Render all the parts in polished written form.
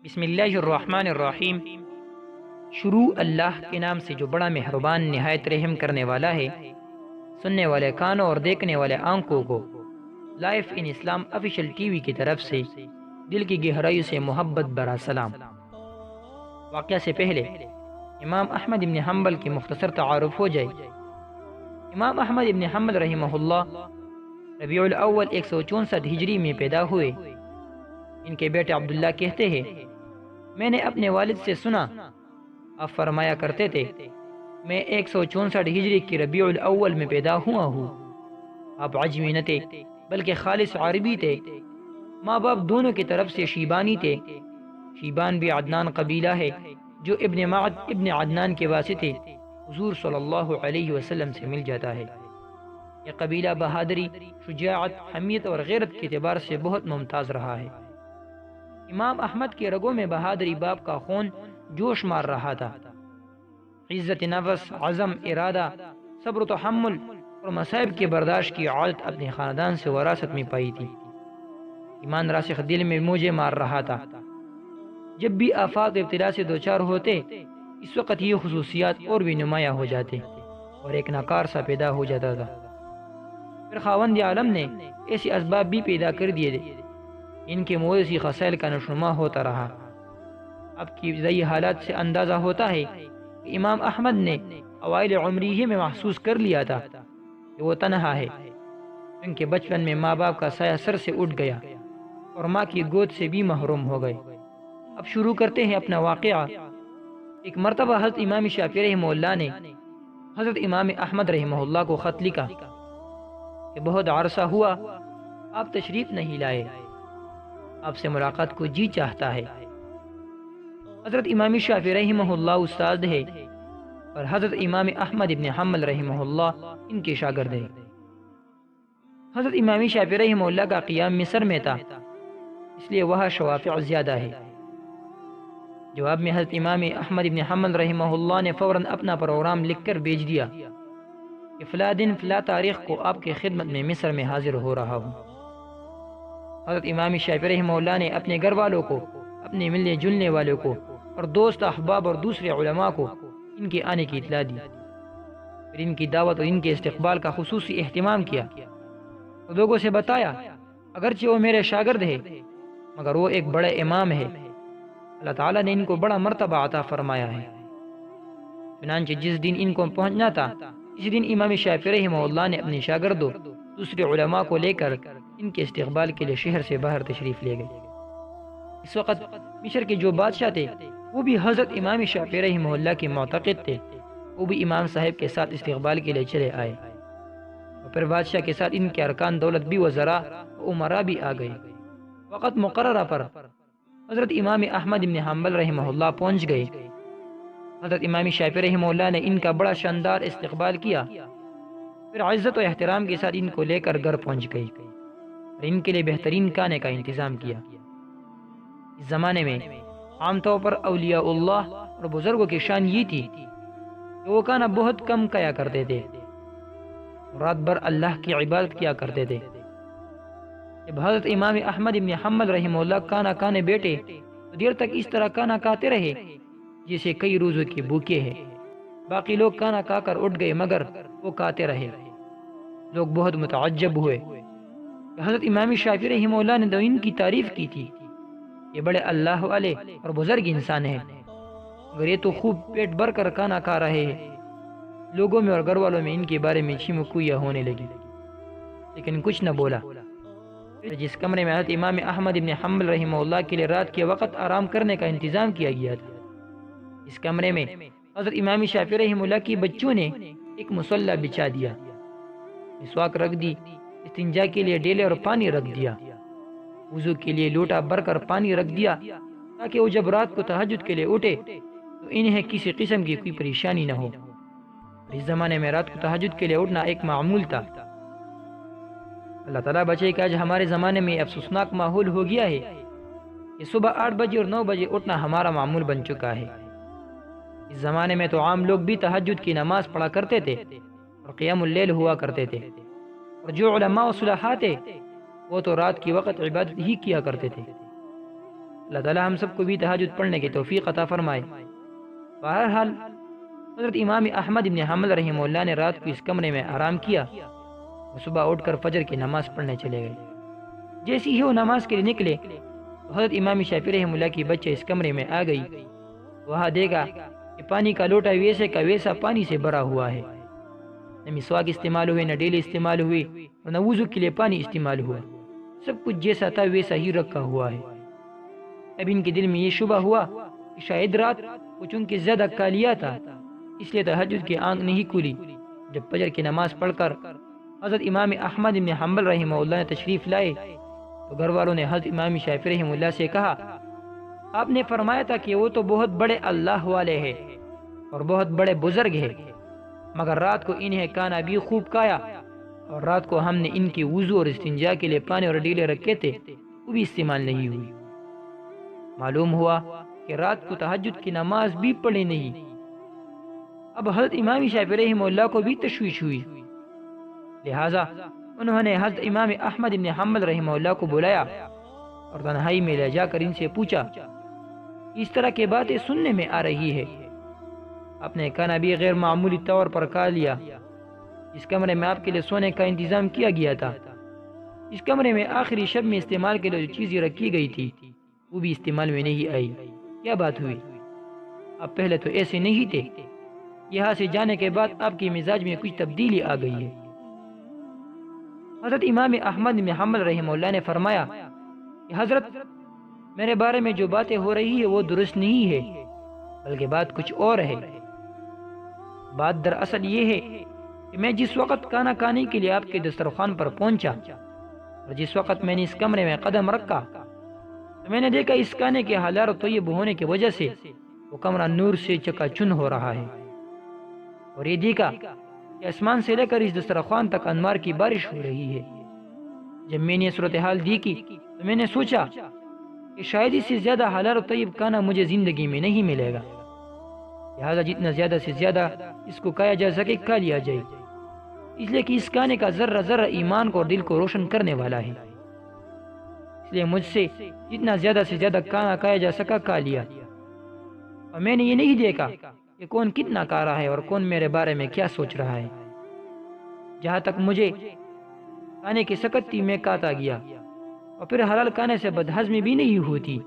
بسم اللہ الرحمن الرحیم۔ شروع اللہ کے نام سے جو بڑا مہربان نہایت رحم کرنے والا ہے۔ سننے والے کانوں اور دیکھنے والے آنکھوں کو لائف ان اسلام آفیشیل ٹی وی کی طرف سے دل کی گہرائی سے محبت برا سلام۔ واقعہ سے پہلے امام احمد ابن حنبل کی مختصر تعارف ہو جائے۔ امام احمد ابن حنبل رحمہ اللہ ربیع الاول 164 ہجری میں پیدا ہوئے۔ ان کے بیٹے عبداللہ کہتے ہیں، میں نے اپنے والد سے سنا، آپ فرمایا کرتے تھے، میں 164 ہجری کی ربیع الاول میں پیدا ہوا ہوں۔ آپ عجمی نہ تھے بلکہ خالص عربی تھے۔ ماں باپ دونوں کی طرف سے شیبانی تھے۔ شیبان بھی عدنان قبیلہ ہے جو ابن معد ابن عدنان کے واسطے حضور صلی اللہ علیہ وسلم سے مل جاتا ہے۔ یہ قبیلہ بہادری، شجاعت، حمیت اور غیرت کے اعتبار سے بہت ممتاز رہا ہے۔ امام احمد کے رگوں میں بہادری باپ کا خون جوش مار رہا تھا۔ عزت نفس، عزم، ارادہ، صبر و تحمل اور مصائب کے برداشت کی عادت اپنے خاندان سے وراثت میں پائی تھی۔ ایمان راسخ دل میں موجے مار رہا تھا۔ جب بھی آفات ابتلا سے دوچار ہوتے، اس وقت یہ خصوصیات اور بھی نمایاں ہو جاتے اور ایک ناکار سا پیدا ہو جاتا تھا۔ پھر خاوند عالم نے ایسے اسباب بھی پیدا کر دیے تھے، ان کے مویزی خسائل کا نشوما ہوتا رہا۔ اب کی ذی حالات سے اندازہ ہوتا ہے کہ امام احمد نے اوائل عمری ہی میں محسوس کر لیا تھا کہ وہ تنہا ہے، کیونکہ بچپن میں ماں باپ کا سایہ سر سے اٹھ گیا اور ماں کی گود سے بھی محروم ہو گئے۔ اب شروع کرتے ہیں اپنا واقعہ۔ ایک مرتبہ حضرت امام شافعی رحمہ اللہ نے حضرت امام احمد رحمہ اللہ کو خط لکھا کہ بہت عرصہ ہوا آپ تشریف نہیں لائے، آپ سے ملاقات کو جی چاہتا ہے۔ حضرت امام شافعی رحمہ اللہ استاد ہے اور حضرت امام احمد ابن حنبل رحمہ اللہ ان کے شاگرد ہے۔ حضرت امام شافعی رحمہ اللہ کا قیام مصر میں تھا، اس لیے وہاں شوافع زیادہ ہے۔ جواب میں حضرت امام احمد ابن حنبل رحمہ اللہ نے فوراً اپنا پروگرام لکھ کر بھیج دیا کہ فلاں دن فلاں تاریخ کو آپ کی خدمت میں مصر میں حاضر ہو رہا ہوں۔ حضرت امام شافعی رحمہ اللہ نے اپنے گھر والوں کو، اپنے ملنے جلنے والوں کو اور دوست احباب اور دوسرے علماء کو ان کے آنے کی اطلاع دی۔ پھر ان کی دعوت اور ان کے استقبال کا خصوصی اہتمام کیا۔ لوگوں سے بتایا، اگرچہ وہ میرے شاگرد ہے مگر وہ ایک بڑے امام ہے، اللہ تعالیٰ نے ان کو بڑا مرتبہ عطا فرمایا ہے۔ چنانچہ جس دن ان کو پہنچنا تھا، اسی دن امام شافعی رحمہ اللہ نے اپنے شاگردوں، دوسرے علماء کو لے کر ان کے استقبال کے لیے شہر سے باہر تشریف لے گئے۔ اس وقت مصر کے جو بادشاہ تھے وہ بھی حضرت امام شافعی رحمہ اللہ کے معتقد تھے، وہ بھی امام صاحب کے ساتھ استقبال کے لیے چلے آئے، اور پھر بادشاہ کے ساتھ ان کے ارکان دولت بھی وزراء و امراء بھی آ گئے۔ وقت مقررہ پر حضرت امام احمد ابن حنبل رحمہ اللہ پہنچ گئے۔ حضرت امام شافعی رحمہ اللہ نے ان کا بڑا شاندار استقبال کیا، پھر عزت و احترام کے ساتھ ان کو لے کر گھر پہنچ گئی اور ان کے لیے بہترین کھانے کا انتظام کیا۔ اس زمانے میں عام طور پر اولیاء اللہ اور بزرگوں کی شان یہ تھی کہ وہ کھانا بہت کم کھایا کرتے تھے، رات بھر اللہ کی عبادت کیا کرتے تھے۔ جب حضرت امام احمد ابن حنبل رحمہ اللہ کھانا کھانے بیٹھے تو دیر تک اس طرح کھانا کھاتے رہے جیسے کئی روزوں کی بھوکے ہیں۔ باقی لوگ کھانا کھا کر اٹھ گئے مگر وہ کھاتے رہے۔ لوگ بہت متعجب ہوئے کہ حضرت امام شافعی رحمہ اللہ نے تو ان کی تعریف کی تھی، یہ بڑے اللہ والے اور بزرگ انسان ہیں، مگر یہ تو خوب پیٹ بھر کر کھانا کھا رہے ہیں۔ لوگوں میں اور گھر والوں میں ان کے بارے میں چھمکویاں ہونے لگی، لیکن کچھ نہ بولا۔ جس کمرے میں حضرت امام احمد ابن حنبل رحمہ اللہ کے لیے رات کے وقت آرام کرنے کا انتظام کیا گیا تھا، اس کمرے میں حضرت امام شافعی رحمہ اللہ کی بچوں نے ایک مصلی بچھا دیا، مسواک رکھ دی، استنجا کے لیے ڈیلے اور پانی رکھ دیا، وضو کے لیے لوٹا بھر کر پانی رکھ دیا تاکہ وہ جب رات کو تہجد کے لیے اٹھے تو انہیں کسی قسم کی کوئی پریشانی نہ ہو۔ اس زمانے میں رات کو تہجد کے لیے اٹھنا ایک معمول تھا۔ اللہ تعالیٰ بچے کہ آج ہمارے زمانے میں افسوسناک ماحول ہو گیا ہے کہ صبح 8 بجے اور 9 بجے اٹھنا ہمارا معمول بن چکا ہے۔ اس زمانے میں تو عام لوگ بھی تہجد کی نماز پڑھا کرتے تھے اور قیام اللیل ہوا کرتے تھے، اور جو علماء و صلحاء تھے وہ تو رات کی وقت عبادت ہی کیا کرتے تھے۔ اللہ تعالیٰ ہم سب کو بھی تہجد پڑھنے کی توفیق عطا فرمائے۔ بہرحال حضرت امام احمد بن حنبل رحمہ اللہ نے رات کو اس کمرے میں آرام کیا، وہ صبح اٹھ کر فجر کی نماز پڑھنے چلے گئے۔ جیسی ہی وہ نماز کے لیے نکلے تو حضرت امام شافعی رحمہ اللہ کی بچے اس کمرے میں آ گئی۔ وہاں دیکھا کہ پانی کا لوٹا ویسے کا ویسا پانی سے بھرا ہوا ہے، نہ مسواک استعمال ہوئے، نہ ڈیلی استعمال ہوئی، اور نہ وضو کے لیے پانی استعمال ہوا، سب کچھ جیسا تھا ویسا ہی رکھا ہوا ہے۔ اب ان کے دل میں یہ شبہ ہوا کہ شاید رات کو چونکہ زیادہ کالیا تھا اس لیے تہجد کی آنکھ نہیں کھلی۔ جب فجر کی نماز پڑھ کر حضرت امام احمد بن حنبل رحمہ اللہ نے تشریف لائے تو گھر والوں نے حضرت امام شافعی رحمہ اللہ سے کہا، آپ نے فرمایا تھا کہ وہ تو بہت بڑے اللہ والے ہیں اور بہت بڑے بزرگ ہیں، مگر رات کو انہیں کھانا بھی خوب کھایا، اور رات کو ہم نے ان کی وضو اور استنجا کے لیے پانی اور ڈیلے رکھے تھے، وہ بھی استعمال نہیں ہوئی۔ معلوم ہوا کہ رات کو تہجد کی نماز بھی پڑھی نہیں۔ اب حضرت امام شافعی رحمہ اللہ کو بھی تشویش ہوئی، لہٰذا انہوں نے حضرت امام احمد بن حنبل رحمہ اللہ کو بلایا اور تنہائی میں لے جا کر ان سے پوچھا، اس طرح کی باتیں سننے میں آ رہی ہے، آپ نے کھانا بھی غیر معمولی طور پر کھا لیا، اس کمرے میں آپ کے لیے سونے کا انتظام کیا گیا تھا، اس کمرے میں آخری شب میں استعمال کے لیے جو چیزیں رکھی گئی تھی وہ بھی استعمال میں نہیں آئی، کیا بات ہوئی؟ آپ پہلے تو ایسے نہیں تھے، یہاں سے جانے کے بعد آپ کی مزاج میں کچھ تبدیلی آ گئی ہے۔ حضرت امام احمد بن حنبل رحمہ اللہ نے فرمایا کہ حضرت، میرے بارے میں جو باتیں ہو رہی ہے وہ درست نہیں ہے، بلکہ بات کچھ اور ہے۔ بات دراصل یہ ہے کہ میں جس وقت کھانا کھانے کے لیے آپ کے دسترخوان پر پہنچا اور جس وقت میں نے اس کمرے میں قدم رکھا تو میں نے دیکھا اس کھانے کے حرارت طیب ہونے کی وجہ سے وہ کمرہ نور سے چکا چون ہو رہا ہے، اور یہ دیکھا کہ آسمان سے لے کر اس دسترخوان تک انوار کی بارش ہو رہی ہے۔ جب میں نے صورتحال دیکھی تو میں نے سوچا کہ شاید اس سے زیادہ حلال و طیب کھانا مجھے زندگی میں نہیں ملے گا، لہذا جتنا زیادہ سے زیادہ اس کو کھایا جا سکے کھا لیا جائے، اس لیے کہ اس کھانے کا ذرہ ذرہ ایمان کو اور دل کو روشن کرنے والا ہے۔ اس لیے مجھ سے جتنا زیادہ سے زیادہ کھانا کھایا جا سکا کھا لیا، اور میں نے یہ نہیں دیکھا کہ کون کتنا کھا رہا ہے اور کون میرے بارے میں کیا سوچ رہا ہے۔ جہاں تک مجھے کھانے کی سکتی میں کھاتا گیا، اور پھر حلال کھانے سے بدہضمی بھی نہیں ہوتی،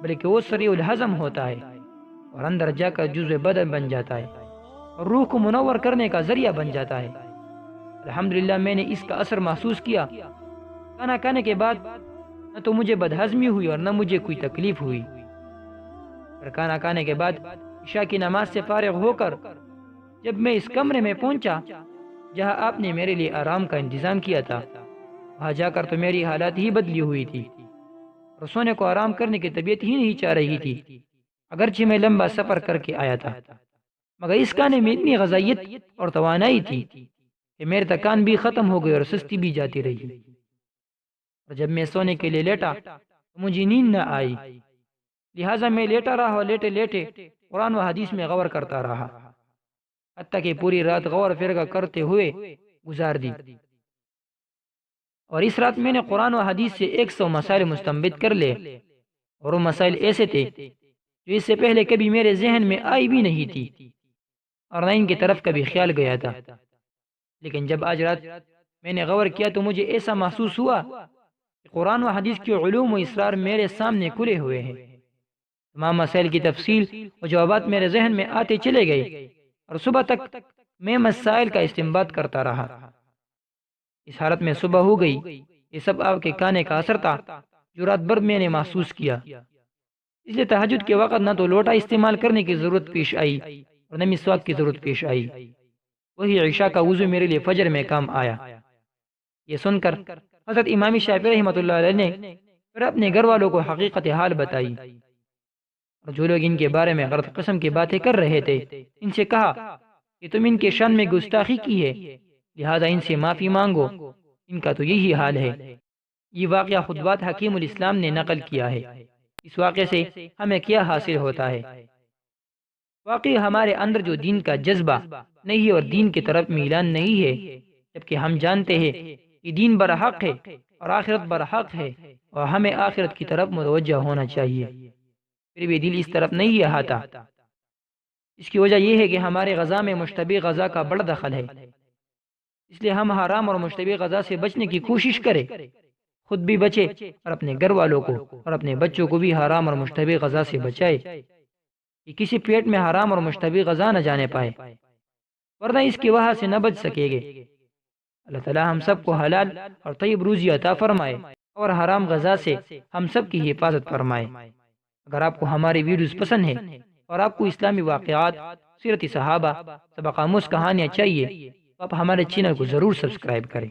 بلکہ وہ سریع الہضم ہوتا ہے اور اندر جا کر جزو بدن بن جاتا ہے اور روح کو منور کرنے کا ذریعہ بن جاتا ہے۔ الحمدللہ میں نے اس کا اثر محسوس کیا۔ کھانا کھانے کے بعد نہ تو مجھے بدہضمی ہوئی اور نہ مجھے کوئی تکلیف ہوئی۔ پھر کھانا کھانے کے بعد عشاء کی نماز سے فارغ ہو کر جب میں اس کمرے میں پہنچا جہاں آپ نے میرے لیے آرام کا انتظام کیا تھا، وہاں جا کر تو میری حالات ہی بدلی ہوئی تھی اور سونے کو آرام کرنے کی طبیعت ہی نہیں چاہ رہی تھی، اگرچہ میں لمبا سفر کر کے آیا تھا، مگر اس کھانے میں اتنی غذائیت اور توانائی تھی کہ میرے تکان بھی ختم ہو گئی اور سستی بھی جاتی رہی، اور جب میں سونے کے لیے لیٹا تو مجھے نیند نہ آئی، لہٰذا میں لیٹا رہا اور لیٹے لیٹے قرآن و حدیث میں غور کرتا رہا، حتیٰ کہ پوری رات غور فرقہ کرتے ہوئے گزار دی، اور اس رات میں نے قرآن و حدیث سے 100 مسائل مستنبط کر لے، اور وہ مسائل ایسے تھے جو اس سے پہلے کبھی میرے ذہن میں آئی بھی نہیں تھی اور نہ ان کی طرف کبھی خیال گیا تھا، لیکن جب آج رات میں نے غور کیا تو مجھے ایسا محسوس ہوا کہ قرآن و حدیث کے علوم و اسرار میرے سامنے کھلے ہوئے ہیں، تمام مسائل کی تفصیل و جوابات میرے ذہن میں آتے چلے گئے، اور صبح تک میں مسائل کا استنباط کرتا رہا۔ اس حالت میں صبح ہو گئی، یہ سب آپ کے کھانے کا اثر تھا جو رات بھر میں نے محسوس کیا، اس لیے تہجد کے وقت نہ تو لوٹا استعمال کرنے کی ضرورت پیش آئی اور نہ مسواک کی ضرورت پیش آئی، وہی عشاء کا وضو میرے لیے فجر میں کام آیا۔ یہ سن کر حضرت امام شافعی رحمۃ اللہ علیہ نے پھر اپنے گھر والوں کو حقیقت حال بتائی، اور جو لوگ ان کے بارے میں غلط قسم کی باتیں کر رہے تھے ان سے کہا کہ تم ان کے شان میں گستاخی کی ہے، لہذا ان سے معافی مانگو، ان کا تو یہی حال ہے۔ یہ واقعہ خطبات حکیم الاسلام نے نقل کیا ہے۔ اس واقعے سے ہمیں کیا حاصل ہوتا ہے؟ واقعی ہمارے اندر جو دین کا جذبہ نہیں اور دین کی طرف میلان نہیں ہے، جبکہ ہم جانتے ہیں کہ دین برحق ہے اور آخرت برحق ہے اور ہمیں آخرت کی طرف متوجہ ہونا چاہیے، پھر بھی دل اس طرف نہیں آتا۔ اس کی وجہ یہ ہے کہ ہمارے غذا میں مشتبہ غذا کا بڑا دخل ہے، اس لیے ہم حرام اور مشتبہ غذا سے بچنے کی کوشش کریں، خود بھی بچے اور اپنے گھر والوں کو اور اپنے بچوں کو بھی حرام اور مشتبہ غذا سے بچائے، کہ کسی پیٹ میں حرام اور مشتبہ غذا نہ جانے پائے، ورنہ اس کی وجہ سے نہ بچ سکے گے۔ اللہ تعالی ہم سب کو حلال اور طیب روزی عطا فرمائے اور حرام غذا سے ہم سب کی حفاظت فرمائے۔ اگر آپ کو ہماری ویڈیوز پسند ہیں اور آپ کو اسلامی واقعات، سیرت صحابہ، سبق آموز کہانیاں چاہیے تو آپ ہمارے چینل کو ضرور سبسکرائب کریں۔